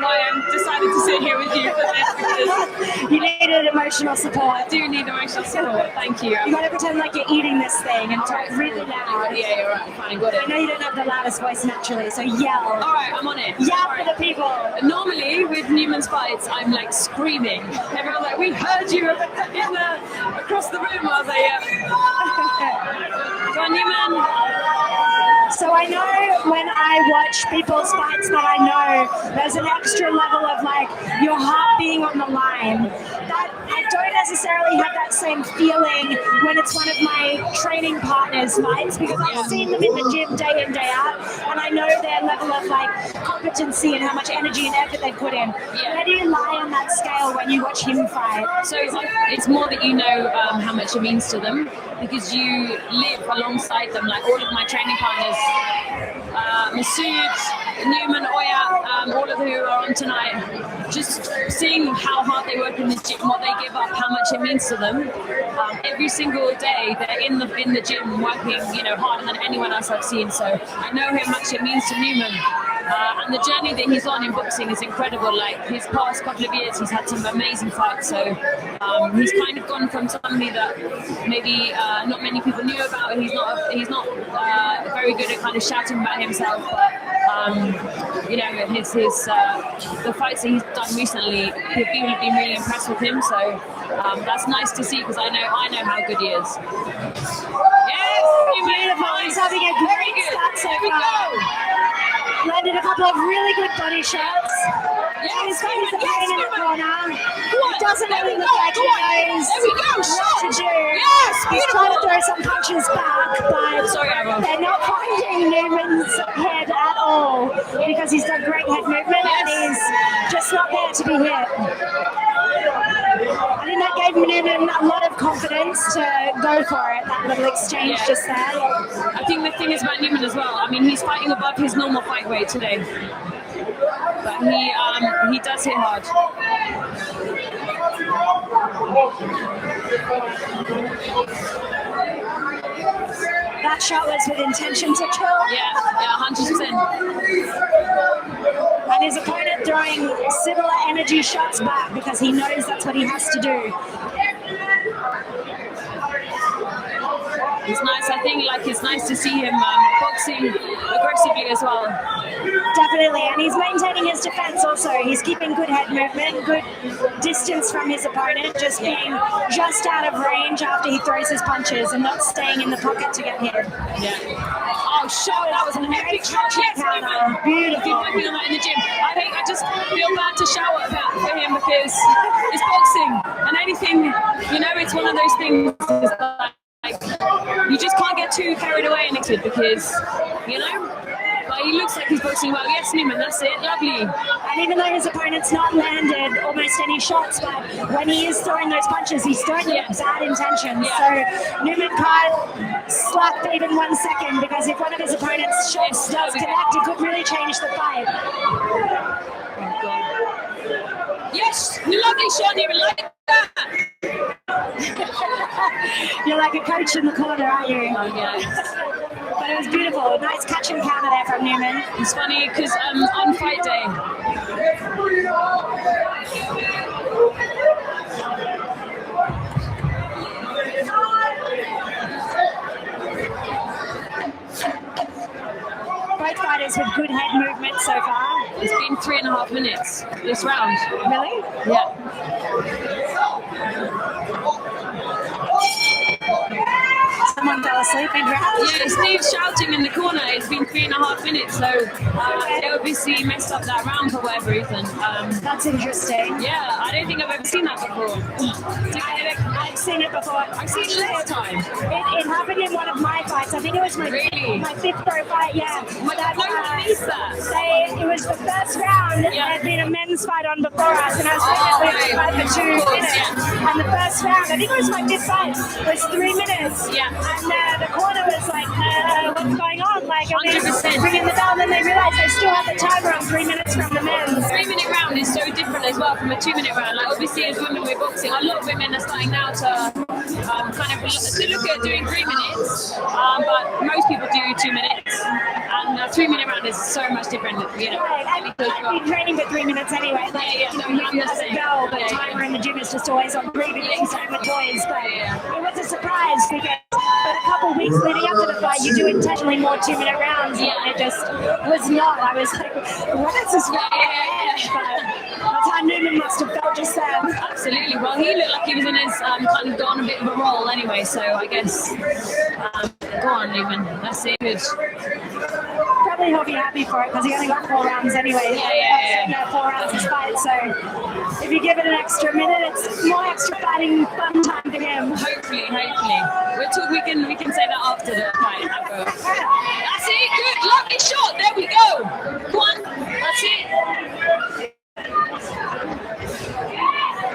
why I decided to sit here with you for this. Because You needed emotional support. I do need emotional support. Thank you. You got to pretend like you're eating this thing and talk really loud. Yeah, you're right. Fine, got I it. know you don't have the loudest voice naturally, so yell. All right, I'm on it. Yell All for right. the people. Normally, with Newman's fights, I'm like screaming. Everyone's like, "We heard you across the room." I was like, "Yeah." Go on, Newman. So I know when I watch people's fights that I know there's an extra level of like your heart being on the line. That I don't necessarily have that same feeling when it's one of my training partners' fights because I've seen them in the gym day in, day out, and I know their level of like competency and how much energy and effort they put in. Where do you lie on that scale when you watch him fight? So it's more that you know how much it means to them because you live alongside them. Like all of my training partners, Masood, Newman, Oya, all of who are on tonight, just seeing how hard they work in the gym, what they give up, how much it means to them. Every single day they're in the gym working, harder than anyone else I've seen. So I know how much it means to Newman. And the journey that he's on in boxing is incredible. Like his past couple of years, he's had some amazing fights. So he's kind of gone from somebody that maybe not many people knew about. He's not very good at kind of shouting about himself. But the fights that he's done recently, people have been really impressed with him. So that's nice to see because I know how good he is. Yes, Beautiful. He's having a great start so far. Landed a couple of really good body shots. He's got his opponent in the corner. It doesn't really look like he knows what to do. Yes, he's trying to throw some punches back, but they're not finding Newman's head at all because he's got great head movement and he's just not there to be hit. I think that gave Newman a lot of confidence to go for it, that little exchange just there. I think the thing is about Newman as well, I mean, he's fighting above his normal fight weight today. But he does hit hard. That shot was with intention to kill. Yeah, 100%. And his opponent throwing similar energy shots back because he knows that's what he has to do. It's nice. I think it's nice to see him boxing aggressively as well. Definitely, and he's maintaining his defense also. He's keeping good head movement, good distance from his opponent, just being just out of range after he throws his punches and not staying in the pocket to get hit. Yeah. Oh, shot! That was an epic shot. Beautiful. Working on that in the gym. I just feel bad to shout about for him because it's boxing, and anything, it's one of those things. You just can't get too carried away in it because, but he looks like he's boxing well. Yes, Newman, that's it. Lovely. And even though his opponent's not landed almost any shots, but when he is throwing those punches, he's throwing them with bad intentions. So Newman can't slack even 1 second because if one of his opponent's shots does connect, it could really change the fight. Oh, God. Yes, lovely shot, Newman, like that. You're like a coach in the corner, aren't you? Oh, yeah. But it was beautiful. Nice catch and counter there from Newman. It's funny because on fight day, both fighters with good head movement so far. It's been 3.5 minutes this round. Really? Yeah. Someone fell asleep in round. Yeah, Steve's shouting in the corner. It's been 3.5 minutes, so they obviously messed up that round for whatever reason. That's interesting. Yeah, I don't think I've ever seen that before. I've seen it before. I've seen it this time. It happened in one of my fights. I think it was my fifth pro fight. Yeah. It was the first round. There had been a men's fight on before us, and I was playing that fight for 2 minutes. And the first round, I think it was my fifth fight, was 3 minutes. Yeah. And the corner was like, what's going on? Like, I mean, 100%. bringing the bell, and then they realized they still had the timer on 3 minutes from the men. 3 minute round is so different as well from a 2 minute round. Like obviously as women we're boxing, a lot of women are starting now to kind of look at doing 3 minutes, but most people do 2 minutes, and a 3-minute round is so much different, you know. Right, I've been training for 3 minutes anyway. Like, Yeah, you know, as a girl, the timer in the gym is just always on 3 minutes, same with boys. But it was a surprise because for a couple of weeks leading up to the fight, you do intentionally more 2-minute rounds, and it just was not. I was like, what is this? But that's how Newman must have felt just then. Absolutely. Well, he looked like he was in his kind of gone a bit of a roll anyway, so I guess go on, Newman. That's it. Good. Probably he'll be happy for it because he only got 4 rounds anyway. Yeah. 4 rounds to fight, so if you give it an extra minute, it's more extra fighting fun time for him. Hopefully. We can say that after the fight. That's it. Good. Lovely shot. There we go. Go on. That's it.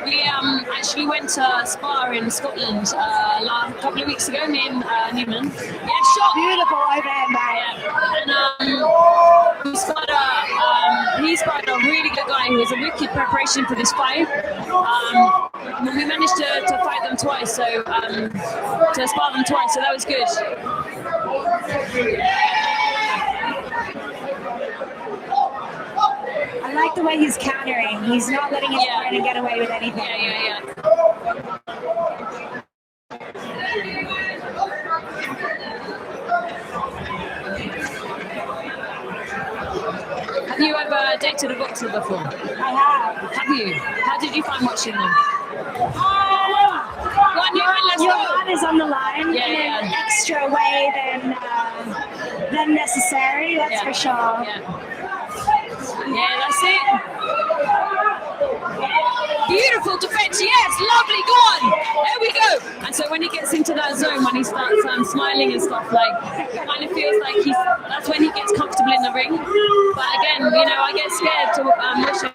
We actually went to Spa in Scotland a couple of weeks ago, me and Newman. Yeah, shot. Beautiful overhand right? And he's got a really good guy who was a wicked preparation for this fight. We managed to fight them twice, so to spar them twice, so that was good. I like the way he's countering. He's not letting his opponent get away with anything. Yeah. Have you ever dated a boxer before? I have. Have you? How did you find watching them? Your heart is on the line Yeah, in yeah. an extra way than necessary, that's for sure. Yeah, that's it. Beautiful defense, yes, lovely, go on. There we go. And so when he gets into that zone, when he starts smiling and stuff, like, it kind of feels like that's when he gets comfortable in the ring. But again, you know, I get scared to watch it.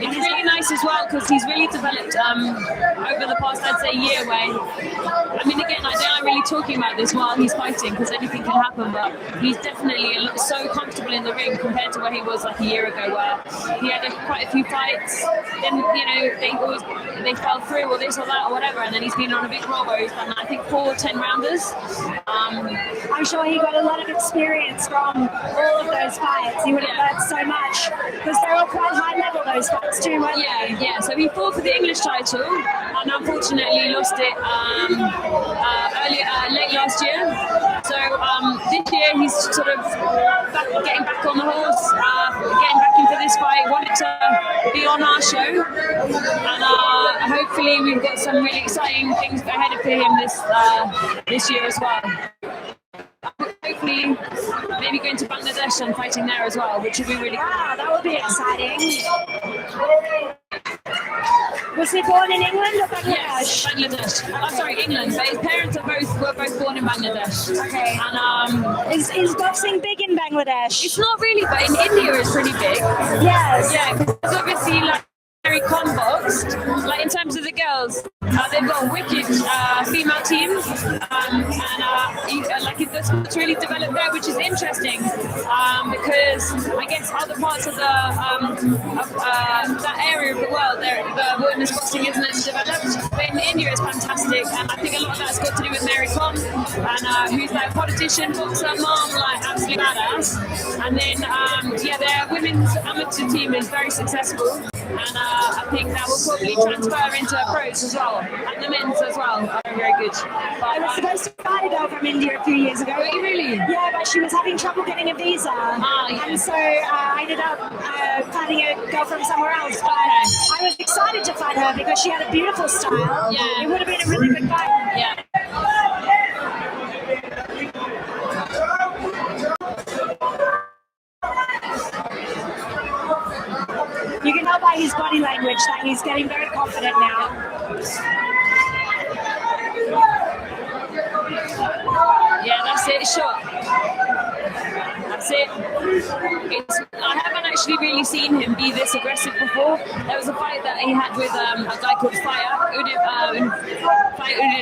It's really nice as well because he's really developed over the past, I'd say, year. Where, I mean, again, they're not really talking about this while he's fighting because anything can happen. But he's definitely so comfortable in the ring compared to where he was like a year ago, where he had quite a few fights. Then they fell through or this or that or whatever, and then he's been on a big roll where he's done, I think, 4 10-rounders. I'm sure he got a lot of experience from all of those fights. He would have learned so much because they're all quite high level, those fights too, weren't they? Yeah. So he fought for the English title and unfortunately lost it late last year. So this year he's sort of getting back on the horse, getting back into this fight, wanted to be on our show, and hopefully we've got some really exciting things ahead of him this year as well. Hopefully, maybe going to Bangladesh and fighting there as well, which would be really cool. Wow, that would be exciting. Was he born in England or Bangladesh? Yes, Bangladesh. I'm sorry, England. But his parents were both born in Bangladesh. Okay. And is boxing big in Bangladesh? it's not really, but in India it's pretty big. Yes. Yeah, because obviously, like, very comboxed. Like in terms of the girls, they've got a wicked female team, and like it's really developed there, which is interesting because I guess other parts of that area of the world, the women's boxing isn't as developed. But in India, it's fantastic, and I think a lot of that's got to do with Mary Kom, and who's like a politician, boxer, mom, like absolutely badass. And then their women's amateur team is very successful. And I think that will probably transfer into pros as well, and the men's as well are very good. But, I was supposed to fight a girl from India a few years ago. Were you really? Yeah, but she was having trouble getting a visa. And so I ended up fighting a girl from somewhere else. But I was excited to fight her because she had a beautiful style. Yeah. It would have been a really good fight. Yeah. You can tell by his body language that he's getting very confident now. Yeah, that's it, shot. That's it. I haven't actually really seen him be this aggressive before. There was a fight that he had with a guy called Udin,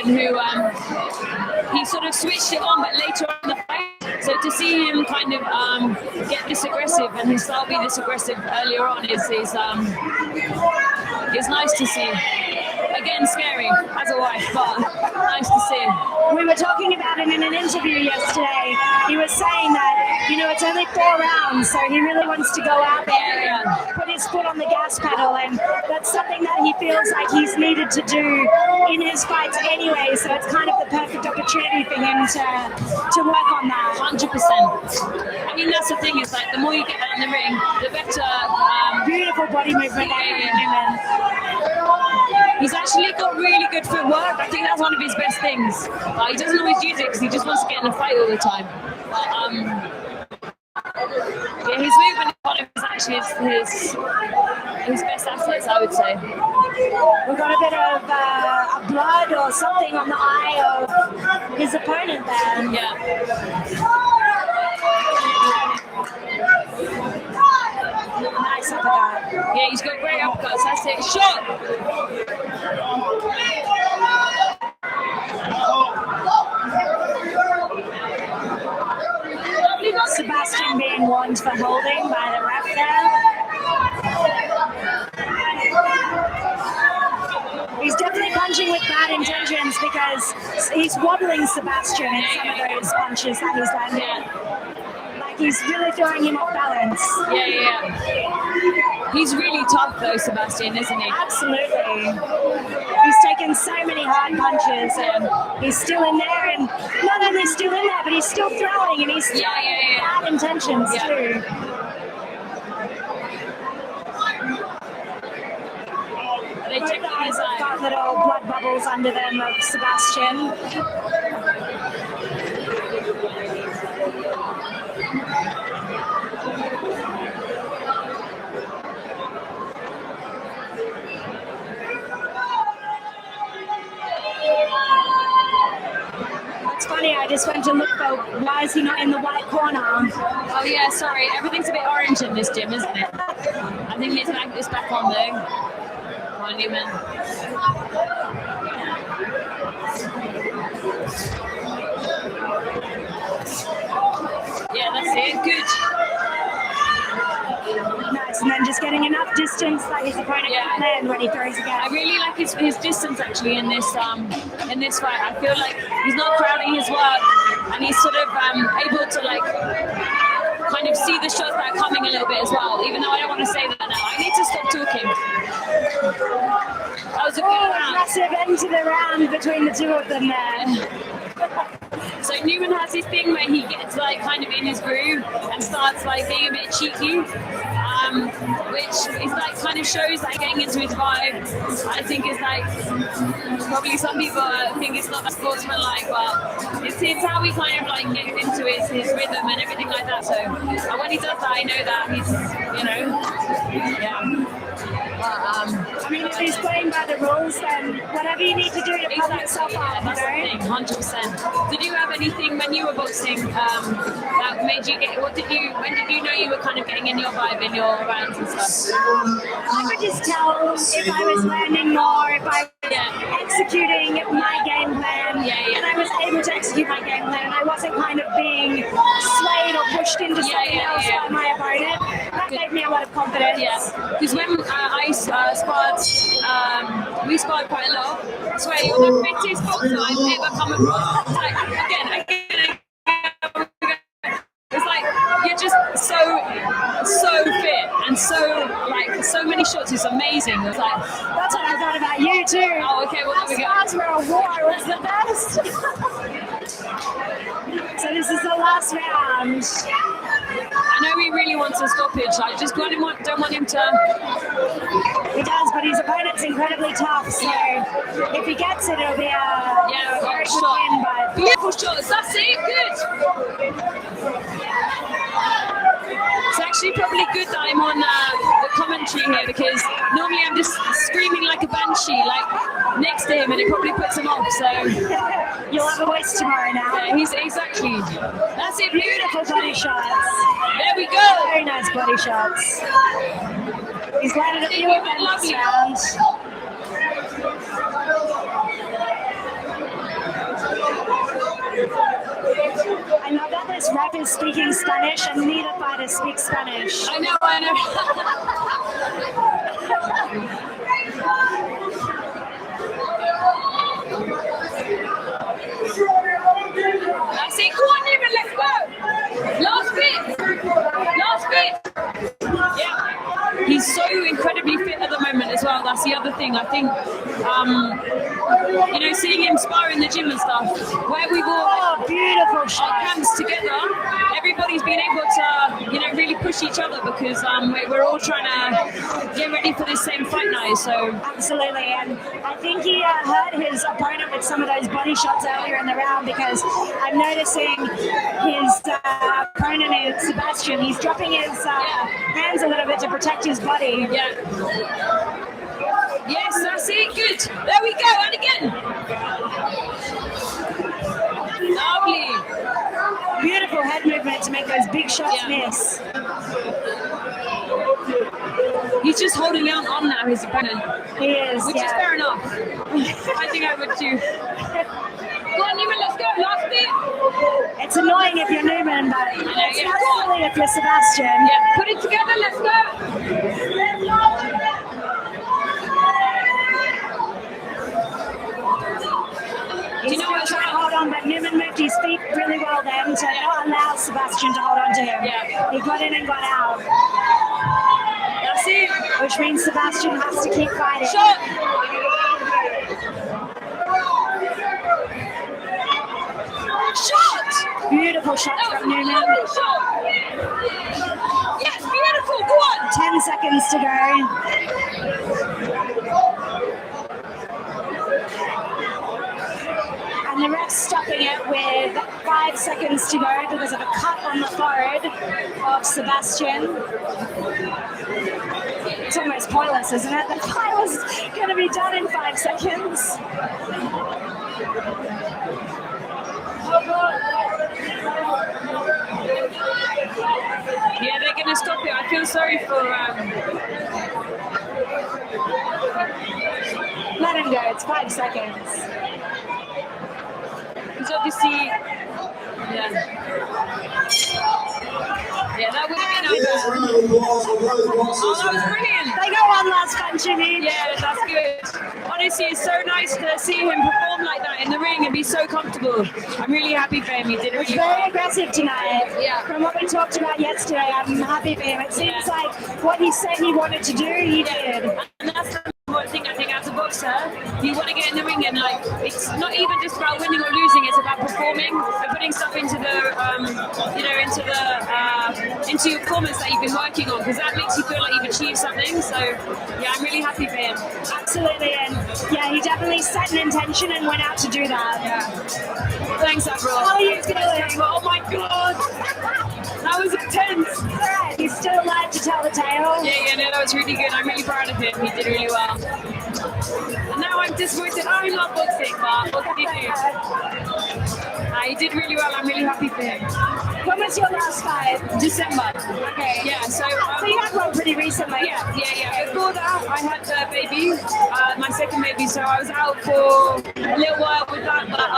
who he sort of switched it on, but later on in the fight. So to see him kind of get this aggressive and his style be this aggressive earlier on is nice to see. Again, scary as a wife, but nice to see. We were talking about it in an interview yesterday. He was saying that, it's only 4 rounds, so he really wants to go out there and put his foot on the gas pedal, and that's something that he feels like he's needed to do in his fights anyway, so it's kind of the perfect opportunity for him to work on that. 100%. I mean, that's the thing, is like the more you get out in the ring, the better. Beautiful body movement. He's actually got really good footwork. I think that's one of his best things. He doesn't always use it because he just wants to get in a fight all the time. But yeah, his movement is one of his best assets, I would say. We've got a bit of blood or something on the eye of his opponent there. Yeah. Nice uppercut. Yeah, he's got great uppercuts. That's it. Shot! Sebastian being warned for holding by the ref there. He's definitely punching with bad intentions because he's wobbling Sebastian in some of those punches that he's landing. Like he's really throwing him off balance. Yeah. He's really tough though, Sebastian, isn't he? Absolutely. He's taken so many hard punches and he's still in there, and not only still in there, but he's still throwing and he's still bad intentions too. They Both eyes have got little blood bubbles under them of Sebastian. It's funny, I just went to look for why is he not in the white corner. Oh yeah, sorry. Everything's a bit orange in this gym, isn't it? I think his back is back on though. Come on, Newman. Yeah, that's it. Good. Nice, and then just getting enough distance that his opponent can't land when he throws again. I really like his distance actually in this fight. I feel like he's not crowding his work, and he's sort of able to like kind of see the shots that are coming a little bit as well. Even though I don't want to say that now, I need to stop talking. That was a good round. Aggressive end to the round between the two of them there. So Newman has this thing where he gets like kind of in his groove and starts like being a bit cheeky, which is like kind of shows like getting into his vibe. I think is like probably some people think it's not that sportsmanlike, but it's how he kind of like gets into his rhythm and everything like that. So when he does that, I know that he's I mean, if he's playing by the rules, then whatever you need to do to put yourself up, that's the thing, 100%. Did you have anything when you were boxing that made you get? When did you know you were kind of getting in your vibe in your rounds and stuff? I could just tell if I was learning more, if I was executing my game plan, and I was able to execute my game plan. I wasn't kind of being swayed or pushed into something else by my opponent. That gave me a lot of confidence. Yeah, because when I sparred, we sparred quite a lot. I swear, you're the fittest boxer I've ever come across. Like, again. It's like you're just so fit and so many shots. It's amazing. It's like that's what I thought about you too. Oh, okay. Well, there we go. That's where a war was the best. So this is the last round. I know he really wants a stoppage. I just don't want him to. He does, but his opponent's incredibly tough. So if he gets it, it'll be a very good win. But beautiful shots. That's it. Good. It's actually probably good that I'm on the commentary here, because normally I'm just screaming like a banshee, like next to him, and it probably puts him off. So you'll have a voice tomorrow now. Yeah, he's exactly. That's it. Beautiful body shots. There we go. Very nice body shots. He's landed a few of them this round. I I love that this rep is speaking Spanish and neither fighter speaks Spanish. I know, I know. That's it. Go on, Newman, let's go. Last bit. Last bit. Yeah. He's so incredibly fit at the moment as well. That's the other thing. I think, you know, seeing him spar in the gym and stuff, where we've all Beautiful our shot. camps together, everybody's been able to, you know, really push each other because we're all trying to get ready for this same fight night. So Absolutely, and I think he hurt his opponent with some of those body shots earlier in the round because I'm noticing his opponent is Sebastian. He's dropping his hands a little bit to protect his body. yeah. Yes, that's it. Good. There we go. And again. Lovely. Beautiful head movement to make those big shots miss. He's just holding out on now, his opponent, He is, which is fair enough. I think I would too. Go on, Newman, let's go. Last bit. It's annoying if you're Newman, but it's yeah. not silly if you're Sebastian. Yeah, put it together. Let's go. He's still trying to hold on, but Newman moved his feet really well then to not allow Sebastian to hold on to him. Yeah. He got in and got out, That's it. which means Sebastian has to keep fighting. Shot. Shot. Beautiful shot That was from a Newman. lovely shot. Yes, beautiful. Go on. 10 seconds to go. And the ref's stopping it with 5 seconds to go because of a cut on the forehead of Sebastian. It's almost pointless, isn't it? The fight was going to be done in 5 seconds. Yeah, they're going to stop it. I feel sorry for. Let him go. It's 5 seconds. Because obviously. Yeah. Yeah, that would have been over. Oh, that was brilliant. They go one last punch in each. Yeah, that's good. Honestly, it's so nice to see him perform like that in the ring and be so comfortable. I'm really happy for him. He did It's really very well. aggressive tonight. Yeah. From what we talked about yesterday, I'm happy for him. It seems like what he said he wanted to do, he did. And that's the important thing, I think, as a boxer. You want to get in the ring and, like, it's not even just about winning or losing, it's about performing and putting stuff into the, you know, into your performance that you've been working on, because that makes you feel like you've achieved something. So, yeah, I'm really happy for him. Absolutely, and yeah, he definitely set an intention and went out to do that. Yeah. Thanks, Avril. How are you feeling? Oh my God. That was intense. Alright, he's still alive to tell the tale. Yeah, no, that was really good. I'm really proud of him. He did really well. And now I'm disappointed. I'm not boxing, but what can he do? He did really well. I'm really happy for him. When was your last fight? December. Okay. Yeah, so you had one pretty recently. Yeah. Before that, I had a baby, my second baby, so I was out for a little while with that. But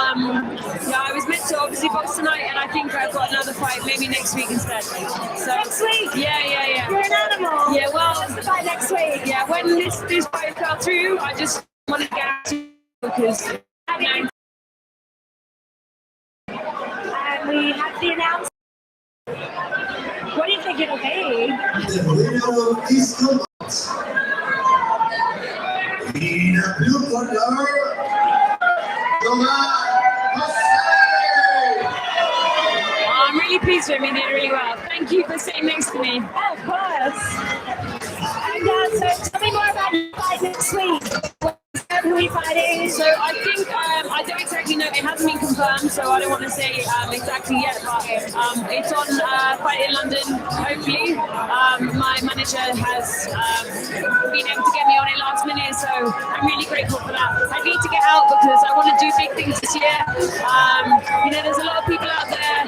yeah, I was meant to obviously box tonight, and I think I've got another fight maybe next week instead. So Next week? Yeah. You're an animal. Yeah, well, What's the fight next week? yeah, when this fight fell through, I just wanted to get out because you know, And we have the announcement. What do you think it'll be? I'm really pleased with him. He did really well. Thank you for sitting next to me. Oh, of course. And so tell me more about your fight next week. Who are you fighting? So I think I don't exactly know. It hasn't been confirmed, so I don't want to say exactly yet. But it's on Fight in London. Hopefully, my manager has been able to get me on it last minute, so I'm really grateful for that. I need to get out because I want to do big things this year. You know, there's a lot of people out there